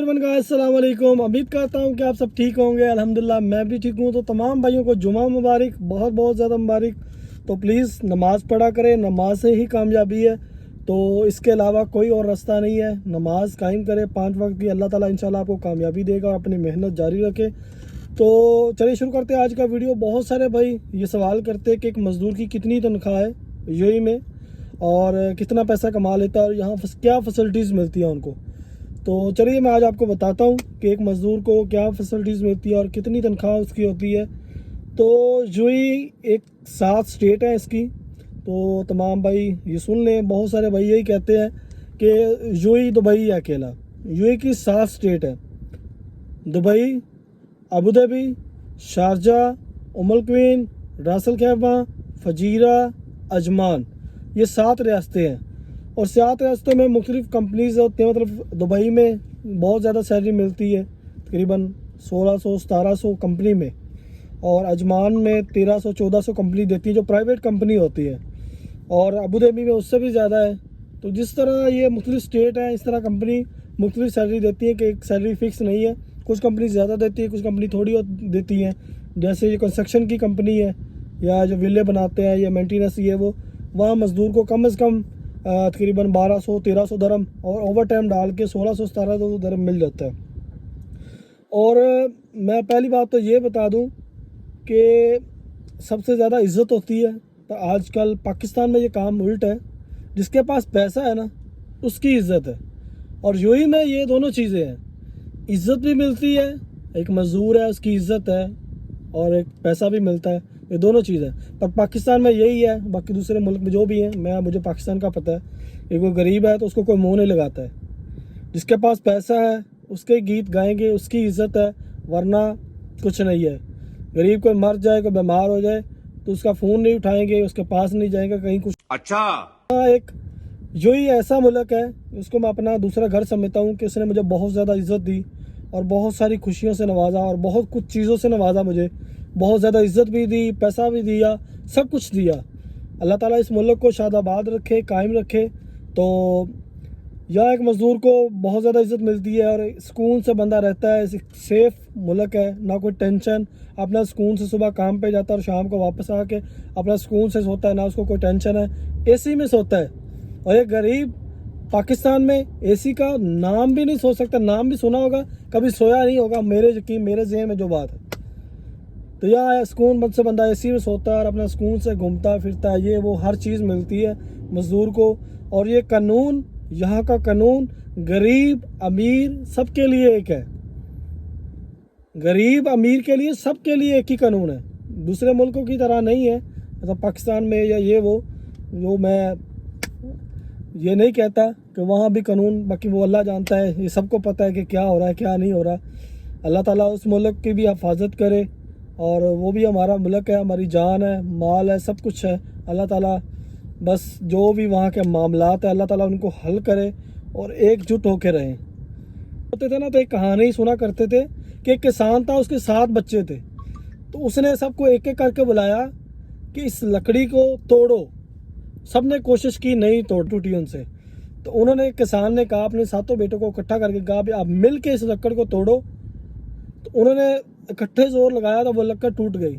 अस्सलाम वालेकुम। उम्मीद करता हूँ कि आप सब ठीक होंगे। अल्हम्दुलिल्लाह मैं भी ठीक हूँ। तो तमाम भाइयों को जुमा मुबारक, बहुत बहुत ज़्यादा मुबारक। तो प्लीज़ नमाज़ पढ़ा करें, नमाज से ही कामयाबी है। तो इसके अलावा कोई और रास्ता नहीं है। नमाज कायम करें 5 वक्त की, अल्लाह ताला इंशाल्लाह आपको कामयाबी देगा और अपनी मेहनत जारी रखें। तो चलिए शुरू करते हैं आज का वीडियो। बहुत सारे भाई ये सवाल करते हैं कि एक मज़दूर की कितनी तनख्वाह है यूएई में और कितना पैसा कमा लेता है और यहाँ क्या फ़ैसिलिटीज़ मिलती हैं उनको। तो चलिए मैं आज आपको बताता हूँ कि एक मज़दूर को क्या फ़ैसिलिटीज़ मिलती है और कितनी तनख्वाह उसकी होती है। तो यूएई एक 7 स्टेट है इसकी। तो तमाम भाई ये सुन लें। बहुत सारे भाई यही कहते हैं कि यूएई दुबई है अकेला। यूएई की 7 स्टेट है। Dubai, Abu Dhabi, Sharjah, Umm al Quwain, Ras al खैमा, फजीरा, अजमान, ये 7 रियासतें हैं। और 7 रियासतों में मुख्तलिफ कंपनीज होती हैं। मतलब दुबई में बहुत ज़्यादा सैलरी मिलती है, तकरीबन 1600-1700 कंपनी में। और अजमान में 1300-1400 कंपनी देती है जो प्राइवेट कंपनी होती है। और अबू धाबी में उससे भी ज़्यादा है। तो जिस तरह ये मुख्तलिफ स्टेट हैं, इस तरह कंपनी मुख्तलिफ सैलरी देती है कि एक सैलरी फ़िक्स नहीं है। कुछ कंपनी ज़्यादा देती है, कुछ कंपनी थोड़ी देती हैं। जैसे ये कंस्ट्रक्शन की कंपनी है या जो विले बनाते हैं या मेंटेनेंस ये वो, वहाँ मज़दूर को कम से कम तकरीबन 1200-1300 दरम और ओवर टाइम डाल के 1600-1700 दरम मिल जाता है। और मैं पहली बात तो ये बता दूं कि सबसे ज़्यादा इज़्ज़त होती है। पर आजकल पाकिस्तान में ये काम उल्ट है। जिसके पास पैसा है ना, उसकी इज़्ज़त है। और यूएई में ये दोनों चीज़ें हैं, इज़्ज़त भी मिलती है, एक मज़दूर है उसकी इज़्ज़त है, और एक पैसा भी मिलता है। ये दोनों चीज़ है। पर पाकिस्तान में यही है। बाकी दूसरे मुल्क में जो भी हैं, मुझे पाकिस्तान का पता है कि कोई गरीब है तो उसको कोई मुँह नहीं लगाता है। जिसके पास पैसा है उसके गीत गाएंगे, उसकी इज़्ज़त है, वरना कुछ नहीं है। गरीब कोई मर जाए, कोई बीमार हो जाए तो उसका फ़ोन नहीं उठाएंगे, उसके पास नहीं जाएंगे कहीं कुछ। अच्छा, एक यूएई ऐसा मुल्क है, उसको मैं अपना दूसरा घर समझता हूँ कि उसने मुझे बहुत ज़्यादा इज़्ज़त दी और बहुत सारी खुशियों से नवाजा और बहुत कुछ चीज़ों से नवाजा। मुझे बहुत ज़्यादा इज़्ज़त भी दी, पैसा भी दिया, सब कुछ दिया। अल्लाह ताला इस मुल्क को शादाबाद रखे, कायम रखे। तो यहाँ एक मज़दूर को बहुत ज़्यादा इज़्ज़त मिलती है और सुकून से बंदा रहता है। सेफ़ मुल्क है, ना कोई टेंशन। अपना सुकून से सुबह काम पे जाता है और शाम को वापस आके अपना सुकून से सोता है, ना उसको कोई टेंशन है। एसी में सोता है। और एक गरीब पाकिस्तान में एसी का नाम भी नहीं सोच सकता। नाम भी सुना होगा, कभी सोया नहीं होगा, मेरे यकीन, मेरे ज़हन में जो बात है। तो यहाँ सुकून से बंदा एसी में सोता है और अपना सुकून से घूमता फिरता है। ये वो हर चीज़ मिलती है मज़दूर को। और ये कानून, यहाँ का कानून गरीब अमीर सबके लिए एक है। गरीब अमीर के लिए, सबके लिए एक ही कानून है। दूसरे मुल्कों की तरह नहीं है, मतलब पाकिस्तान में या ये वो, जो मैं ये नहीं कहता कि वहाँ भी कानून, बाकी वो अल्लाह जानता है। ये सबको पता है कि क्या हो रहा है क्या नहीं हो रहा। अल्लाह ताला उस मुल्क की भी हिफाजत करे। और वो भी हमारा मुल्क है, हमारी जान है, माल है, सब कुछ है। अल्लाह ताला बस जो भी वहाँ के मामलात है, अल्लाह ताला उनको हल करे और एकजुट होकर रहें। होते थे ना, तो एक कहानी सुना करते थे कि एक किसान था, उसके 7 बच्चे थे। तो उसने सबको एक एक करके बुलाया कि इस लकड़ी को तोड़ो। सब ने कोशिश की, नहीं टूटी उनसे। तो उन्होंने, किसान ने कहा, अपने 7 बेटों को इकट्ठा करके कहा भी आप मिल के इस लकड़ को तोड़ो। तो उन्होंने इकट्ठे जोर लगाया तो वो लकड़ टूट गई।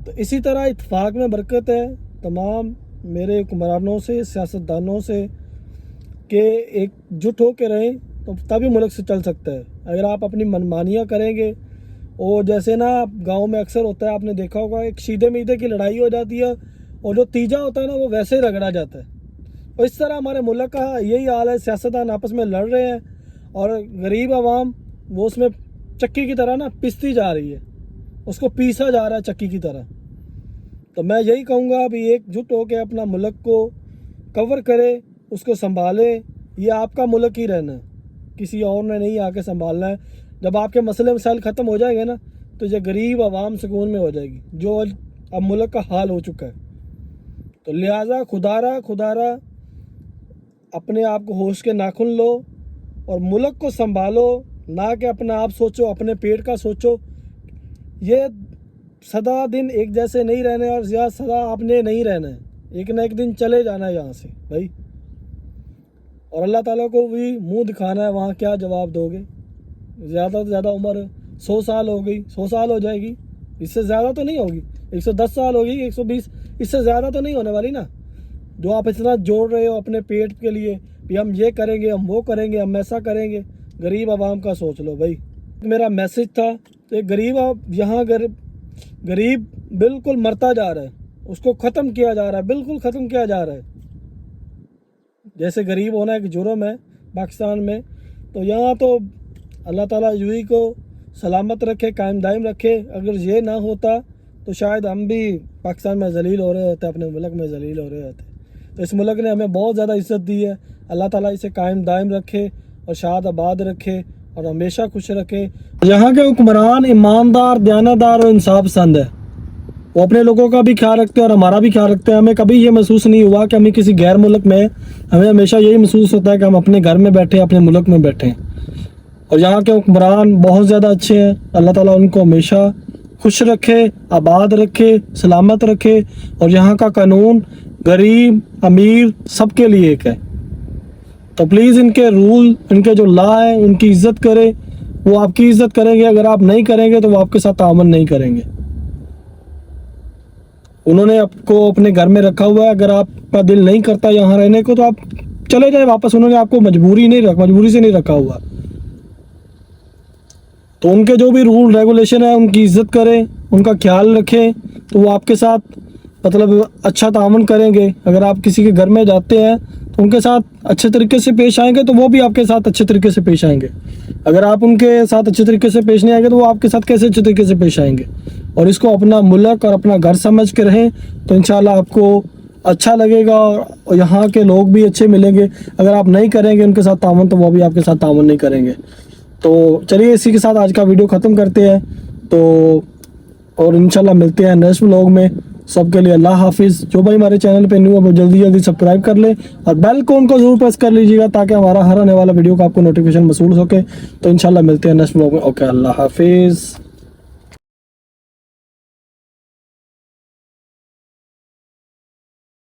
तो इसी तरह इत्तेफाक में बरकत है। तमाम मेरे हुक्मरानों से, सियासतदानों से, कि एकजुट होकर रहें तो तभी मुल्क से चल सकता है। अगर आप अपनी मनमानियाँ करेंगे, और जैसे ना गांव में अक्सर होता है, आपने देखा होगा, एक सीधे मीधे की लड़ाई हो जाती है और जो तीजा होता है ना, वो वैसे ही रगड़ा जाता है। और इस तरह हमारे मुल्क का यही हाल है। सियासतदान आपस में लड़ रहे हैं और गरीब आवाम वो उसमें चक्की की तरह ना पिसती जा रही है, उसको पीसा जा रहा है चक्की की तरह। तो मैं यही कहूँगा अभी एकजुट होकर अपना मुल्क को कवर करे, उसको संभाले। ये आपका मुल्क ही रहना है, किसी और ने नहीं आके संभालना है। जब आपके मसले मसाइल ख़त्म हो जाएंगे ना, तो ये गरीब आवाम सुकून में हो जाएगी, जो अब मुल्क का हाल हो चुका है। तो लिहाजा खुदारा अपने आप को होश के नाखुन लो और मुल्क को संभालो, ना कि अपना आप सोचो, अपने पेट का सोचो। ये सदा दिन एक जैसे नहीं रहने और या सदा आपने नहीं रहना है। एक ना एक दिन चले जाना है यहाँ से भाई। और अल्लाह ताला को भी मुंह दिखाना है, वहाँ क्या जवाब दोगे। ज़्यादा से ज़्यादा उम्र 100 साल हो गई, 100 साल हो जाएगी, इससे ज़्यादा तो नहीं होगी, 110 साल होगी, 120, इससे ज़्यादा तो नहीं होने वाली ना। जो आप इतना जोड़ रहे हो अपने पेट के लिए कि हम ये करेंगे, हम वो करेंगे, हम ऐसा करेंगे, गरीब आवाम का सोच लो भाई। मेरा मैसेज था कि गरीब यहाँ गरीब बिल्कुल मरता जा रहा है, उसको ख़त्म किया जा रहा है, बिल्कुल ख़त्म किया जा रहा है। जैसे गरीब होना एक जुर्म है पाकिस्तान में, तो यहाँ तो अल्लाह ताला यूही को सलामत रखे, कायम दायम रखे। अगर ये ना होता तो शायद हम भी पाकिस्तान में जलील हो रहे होते, अपने मुल्क में जलील हो रहे होते। तो इस मुल्क ने हमें बहुत ज़्यादा इज़्ज़त दी है, अल्लाह ताला इसे कायम दायम रखे और शाद आबाद रखे और हमेशा खुश रखे। यहाँ के हुक्मरान ईमानदार, दयानतदार और इंसाफ पसंद है, वो अपने लोगों का भी ख्याल रखते हैं और हमारा भी ख्याल रखते हैं। हमें कभी ये महसूस नहीं हुआ कि हमें किसी गैर मुल्क में, हमें हमेशा यही महसूस होता है कि हम अपने घर में बैठे, अपने मुल्क में बैठे हैं। और यहाँ के हुक्मरान बहुत ज़्यादा अच्छे हैं, अल्लाह ताला उनको हमेशा खुश रखे, आबाद रखे, सलामत रखे। और यहाँ का कानून गरीब अमीर सबके लिए एक है। तो प्लीज़ इनके रूल, इनके जो लॉ है, उनकी इज़्ज़त करें। वो आपकी इज़्ज़त करेंगे, अगर आप नहीं करेंगे तो वो आपके साथ ताअमुल नहीं करेंगे। उन्होंने आपको अपने घर में रखा हुआ है, अगर आपका दिल नहीं करता यहाँ रहने को तो आप चले जाए वापस। उन्होंने आपको मजबूरी से नहीं रखा हुआ। तो उनके जो भी रूल रेगुलेशन है उनकी इज़्ज़त करें, उनका ख्याल रखें, तो वो आपके साथ मतलब अच्छा ताअमुल करेंगे। अगर आप किसी के घर में जाते हैं तो उनके साथ अच्छे तरीके से पेश आएंगे तो वो भी आपके साथ अच्छे तरीके से पेश आएंगे। अगर आप उनके साथ अच्छे तरीके से पेश नहीं आएंगे तो वो आपके साथ कैसे अच्छे तरीके से पेश आएंगे। और इसको अपना मुल्क और अपना घर समझ के रहें तो इंशाल्लाह आपको अच्छा लगेगा और यहाँ के लोग भी अच्छे मिलेंगे। अगर आप नहीं करेंगे उनके साथ ताअमुल तो वो भी आपके साथ ताअमुल नहीं करेंगे। तो चलिए इसी के साथ आज का वीडियो ख़त्म करते हैं। तो और इंशाल्लाह मिलते हैं नेक्स्ट व्लॉग में। सबके लिए अल्लाह हाफिज़। जो भाई हमारे चैनल पे न्यू है वो जल्दी सब्सक्राइब कर ले और बेल आइकन को जरूर प्रेस कर लीजिएगा ताकि हमारा हर आने वाला वीडियो का आपको नोटिफिकेशन मसूल हो सके। तो इंशाल्लाह मिलते हैं नेक्स्ट व्लॉग में। ओके, अल्लाह हाफिज़।